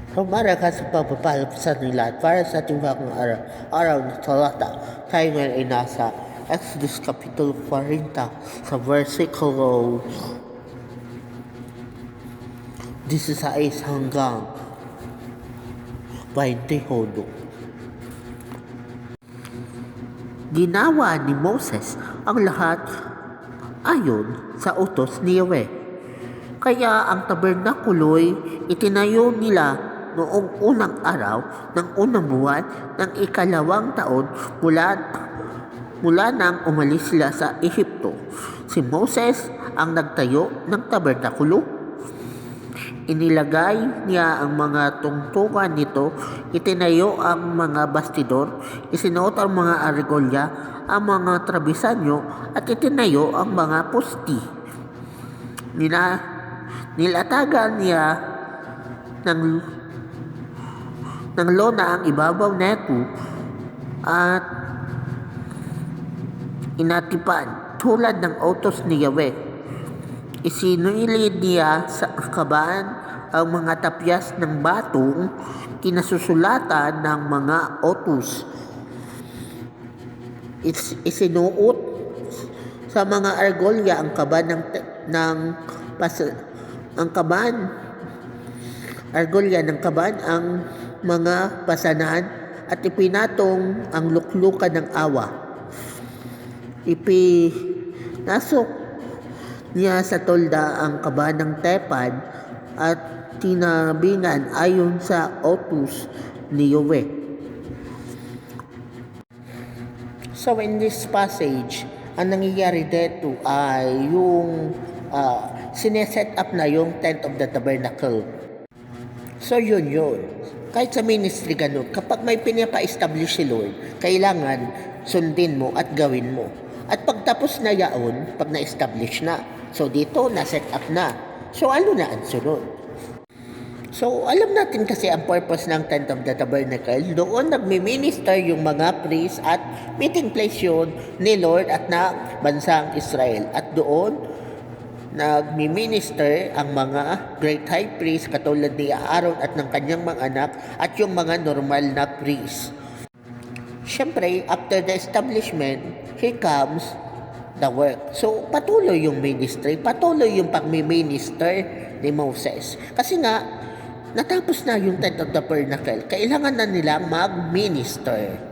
Humara ka sa pagpapalap sa nila at para sa ating bagong araw na talata. Tayo ngayon ay nasa Exodus Kapitulo 40 sa versikulo 16 hanggang 21. Ginawa ni Moses ang lahat ayon sa utos ni Yahweh. Kaya ang tabernakulo'y itinayo nila noong unang araw ng unang buwan ng ikalawang taon mula nang umalis sila sa Ehipto. Si Moses ang nagtayo ng tabernakulo. Inilagay niya ang mga tungtungan nito, itinayo ang mga bastidor, isinuot ang mga argolya, ang mga trabisanyo, at itinayo ang mga posti. Nilatagan niya ng lona ang ibabaw neto at inatipan tulad ng utos ni Yahweh. Isinulid niya sa kaban ang mga tapyas ng batong kinasusulatan ng mga utos. Isinuot sa mga argolya ang kaban ang mga pasanan at ipinatong ang luklukan ng awa. Ipinasok niya sa tolda ang kaban ng tepad at tinabingan ayon sa utos ni Yahweh. So in this passage, ang nangyayari dito ay yung sineset up na yung tent of the tabernacle. So yun. Kahit sa ministry ganun, kapag may pinapa-establish si Lord, kailangan sundin mo at gawin mo. At pagtapos na yaon, pag na-establish na, so dito na-set up na. So ano na ang sunod? So alam natin kasi ang purpose ng tent of the tabernacle, doon nagmi-minister yung mga priest at meeting place yun ni Lord at na bansang Israel. At doon nagmi-minister ang mga great high priest katulad ni Aaron at ng kanyang mga anak at yung mga normal na priest. Siyempre, after the establishment, here comes the work. So, patuloy yung ministry, patuloy yung pagmi-minister ni Moses. Kasi nga, natapos na yung tent of the tabernacle, kailangan na nilang mag-minister.